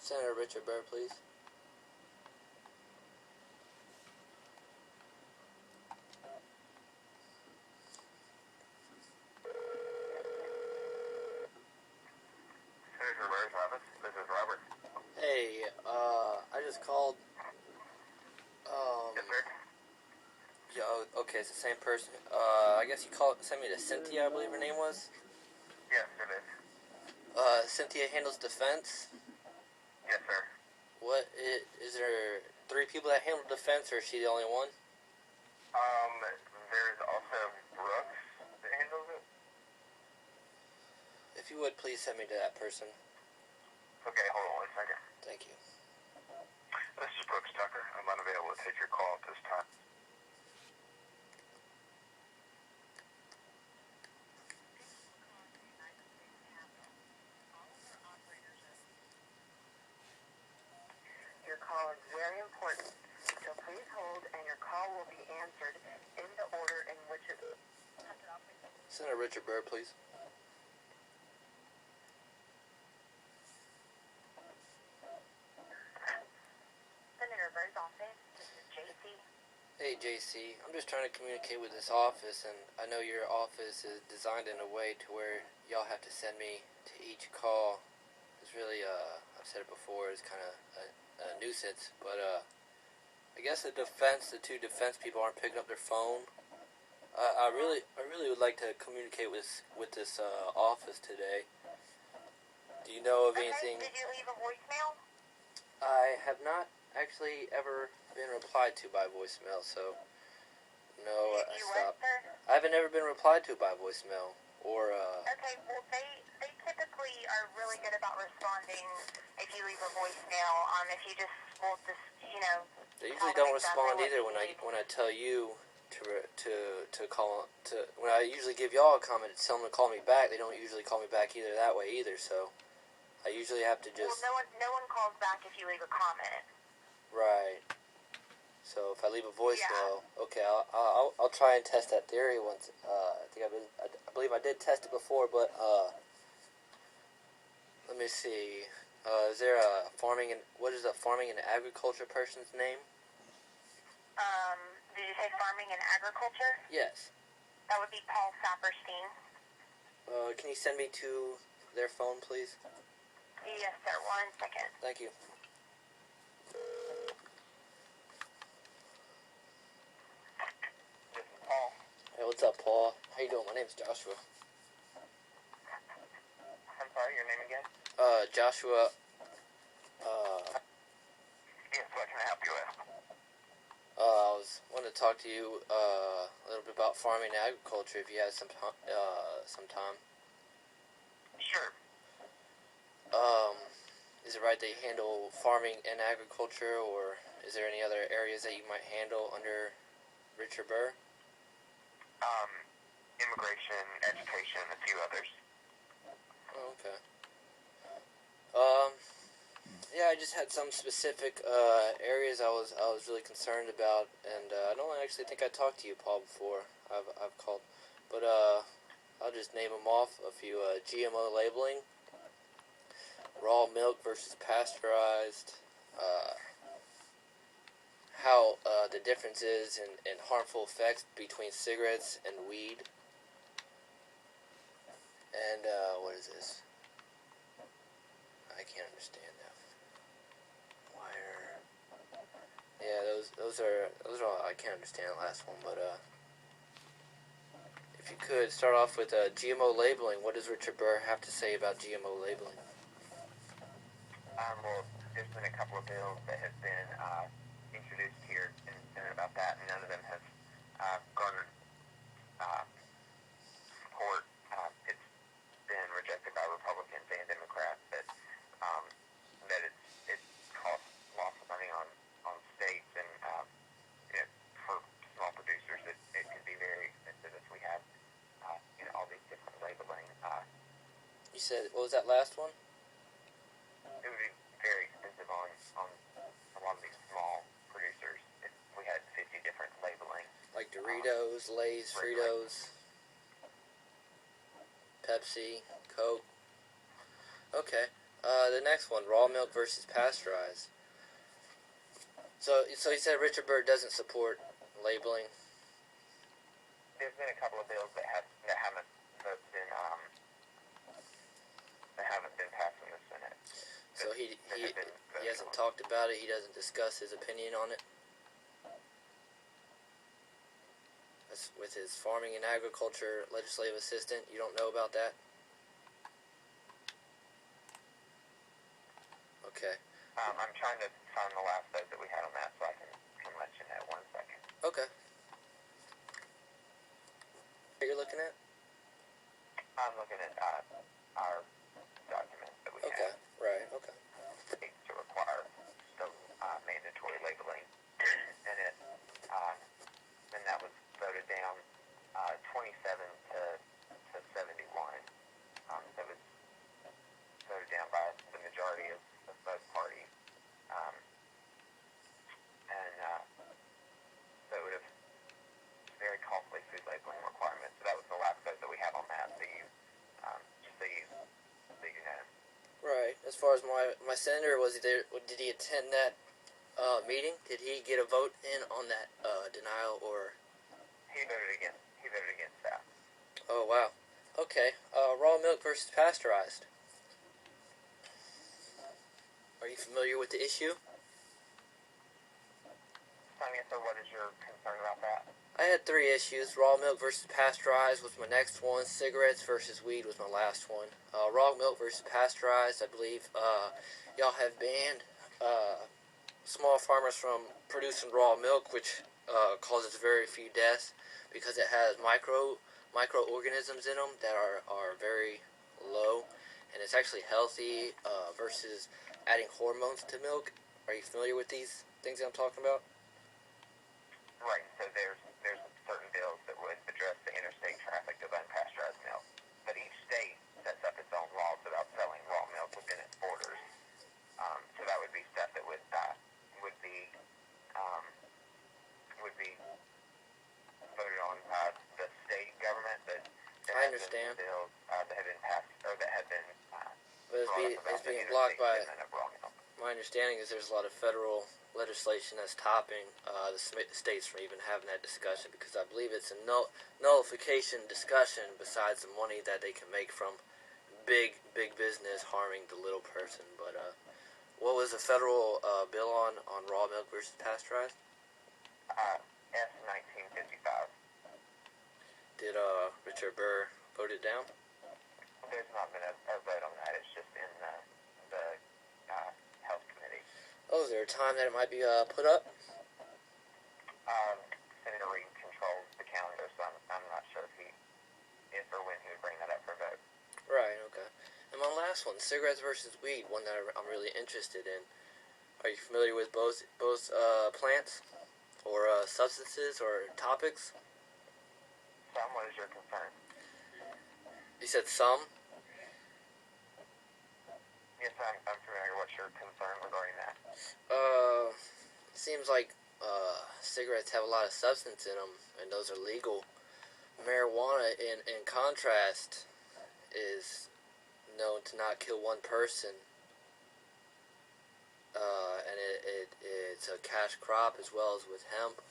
Senator Richard Burr, please. Senator Burr's office. This is Robert. Hey, I just called. Yes, sir. Yeah, okay, it's the same person. I guess you sent me to Cynthia, I believe her name was. Yes, it is. Cynthia handles defense. Yes, sir. Is there 3 people that handle defense, or is she the only one? There's also Brooks that handles it. If you would, please send me to that person. Okay, hold on 1 second. Thank you. This is Brooks Tucker. I'm unavailable to take your call at this time. Your call is very important, so please hold and your call will be answered in the order in which it is. Senator Richard Burr, please. Senator Burr's office. This is JC. Hey, JC. I'm just trying to communicate with this office, and I know your office is designed in a way to where y'all have to send me to each call. It's really, I've said it before, it's kind of a nuisance, but, I guess the 2 defense people aren't picking up their phone. I really would like to communicate with this office today. Do you know of anything? Did you leave a voicemail? I have not actually ever been replied to by voicemail, so no, I stopped. I haven't ever been replied to by voicemail or. Okay, well they typically are really good about responding if you leave a voicemail. If you just They usually don't respond either when I tell you to call when I usually give y'all a comment, tell them to call me back. They don't usually call me back either that way either. So I usually have to just. Well, no one calls back if you leave a comment. Right. So if I leave a voicemail, okay, I'll try and test that theory once. I believe I did test it before, but let me see. Is there a what is a farming and agriculture person's name? Did you say farming and agriculture? Yes. That would be Paul Saperstein. Can you send me to their phone, please? Yes, sir. 1 second. Thank you. This is Paul. Hey, what's up, Paul? How you doing? My name's Joshua. I'm sorry, your name again? Joshua. Yes, what can I help you with? I wanted to talk to you a little bit about farming and agriculture if you had some time. Sure. Is it right that you handle farming and agriculture, or is there any other areas that you might handle under Richard Burr? Immigration, education, a few others. Oh, okay. Yeah, I just had some specific areas I was really concerned about, and I don't actually think I talked to you, Paul, before I've called, but I'll just name them off. A few GMO labeling, raw milk versus pasteurized, how the difference is in harmful effects between cigarettes and weed, and what is this? I can't understand that. Wire. Yeah, those are I can't understand the last one, but if you could start off with GMO labeling. What does Richard Burr have to say about GMO labeling? Well, there's been a couple of bills that have been introduced here in the Senate about that, and none of them have garnered support. It's been rejected by Republicans and Democrats, but that it costs lots of money on states, and for small producers it can be very expensive if we have all these different labeling. You said, what was that last one? It would be very expensive on a lot of these small producers if we had 50 different labeling. Like Doritos, Lay's, Fritos, Pepsi, Coke. Okay. The next one, raw milk versus pasteurized. So he said Richard Burr doesn't support labeling. There's been a couple of bills that haven't been passed in the Senate. So he hasn't talked about it. He doesn't discuss his opinion on it. That's with his farming and agriculture legislative assistant. You don't know about that? Okay. I'm trying to find the last vote that we had on that, so I can let you know. 1 second. Okay. What you're looking at? I'm looking at our document that we Okay. have. Right. Okay. To require the mandatory labeling, and that was voted down 27 to 71. It was voted down by the majority of both parties, so it would have very costly food labeling requirements. So that was the last vote that we had on that. So just so you know. Right. As far as my senator, was he there? Did he attend that meeting? Did he get a vote in on that denial or? He voted against that. Oh wow. Okay. Raw milk versus pasteurized. Are you familiar with the issue? Sonia, so what is your concern about that? I had 3 issues. Raw milk versus pasteurized was my next one. Cigarettes versus weed was my last one. Raw milk versus pasteurized, I believe y'all have banned small farmers from producing raw milk, which causes very few deaths because it has microorganisms in them that are very low, and it's actually healthy versus adding hormones to milk. Are you familiar with these things that I'm talking about? Right. So there's certain bills that would address the interstate traffic of unpasteurized milk, but each state sets up its own laws about selling raw milk within its borders. So that would be stuff that would be voted on by the state government. But I understand. Bills that have been passed or that have been but it's being blocked by. My understanding is there's a lot of federal legislation that's stopping the states from even having that discussion, because I believe it's a nullification discussion besides the money that they can make from big business harming the little person. But what was the federal bill on raw milk versus pasteurized? S 1955. Did Richard Burr vote it down? There's not been a vote on that. It's just in the health committee. Oh, is there a time that it might be put up? Senator Reid controls the calendar, so I'm not sure if or when he would bring that up for a vote. Right. Okay. And my last one, cigarettes versus weed, one that I'm really interested in. Are you familiar with both plants or substances or topics? Sam, what is your concern? You said some? Yes, I'm familiar. What's your concern regarding that? It seems like cigarettes have a lot of substance in them, and those are legal. Marijuana, in contrast, is known to not kill one person, and it's a cash crop as well as with hemp.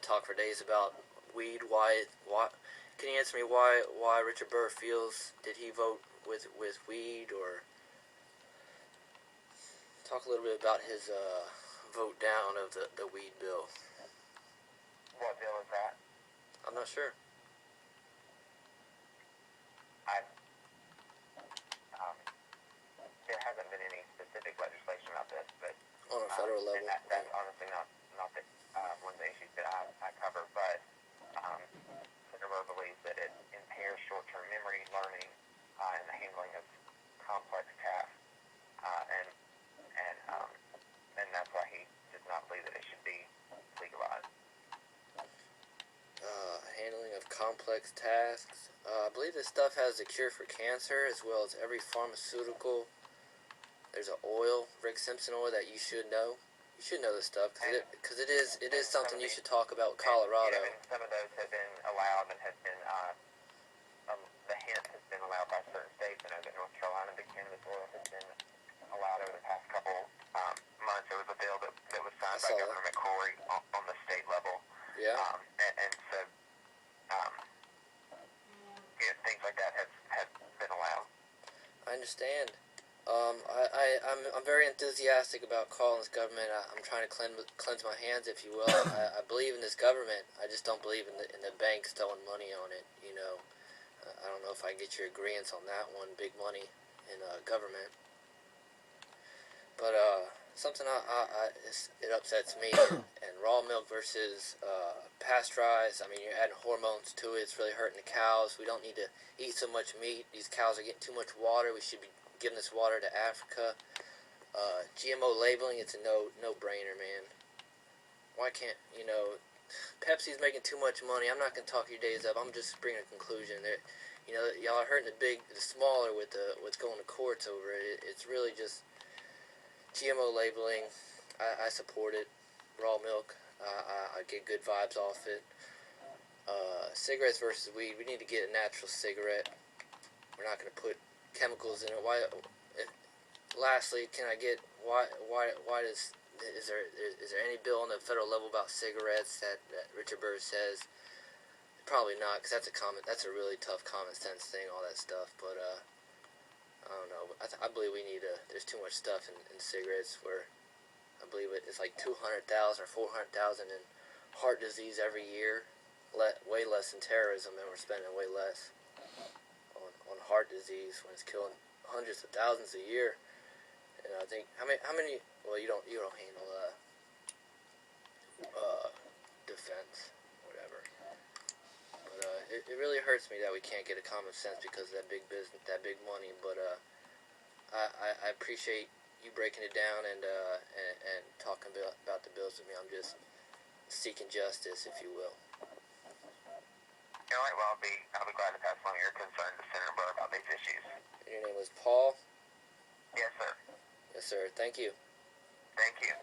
Talk for days about weed. Why? Can you answer me why Richard Burr feels? Did he vote with weed, or talk a little bit about his vote down of the weed bill? What bill is that? I'm not sure. There hasn't been any specific legislation about this, but On a federal level. That's honestly not one of the issues that I cover. But Senator Burr believes that it impairs short-term memory, learning, and the handling of complex tasks, and that's why he does not believe that it should be legalized. Handling of complex tasks. I believe this stuff has a cure for cancer as well as every pharmaceutical. There's an oil, Rick Simpson oil, that you should know. You should know this stuff because it is something you should talk about with Colorado. And some of those have been allowed and have been the hemp has been allowed by certain states. I know that North Carolina, the cannabis oil has been understand. I'm very enthusiastic about calling this government. I'm trying to cleanse my hands, if you will. I believe in this government. I just don't believe in the banks throwing money on it. You know, I don't know if I can get your agreement on that one. Big money in government. But something it upsets me. And raw milk versus pasteurized. I mean, you're adding hormones to it. It's really hurting the cows. We don't need to eat so much meat. These cows are getting too much water. We should be giving this water to Africa. GMO labeling, it's a no-brainer, man. Why can't, Pepsi's making too much money. I'm not going to talk your days up. I'm just bringing a conclusion. That, y'all are hurting the smaller with what's going to courts over it. It's really just GMO labeling. I support it. Raw milk. I get good vibes off it. Cigarettes versus weed. We need to get a natural cigarette. We're not going to put chemicals in it. Lastly, can I get why is there any bill on the federal level about cigarettes that Richard Burr says? Probably not, because that's a really tough common sense thing, all that stuff. But I don't know. I believe we need there's too much stuff in cigarettes where I believe it's like 200,000 or 400,000 in heart disease every year. Way less than terrorism, and we're spending way less on heart disease when it's killing hundreds of thousands a year. And I think how many? Well, you don't handle defense, whatever. But it really hurts me that we can't get a common sense because of that big business, that big money. But I appreciate you breaking it down and talking about the bills with me. I'm just seeking justice, if you will. All right, well, I'll be glad to pass along your concerns to Senator Burr about these issues. Your name was Paul? Yes, sir. Yes, sir. Thank you. Thank you.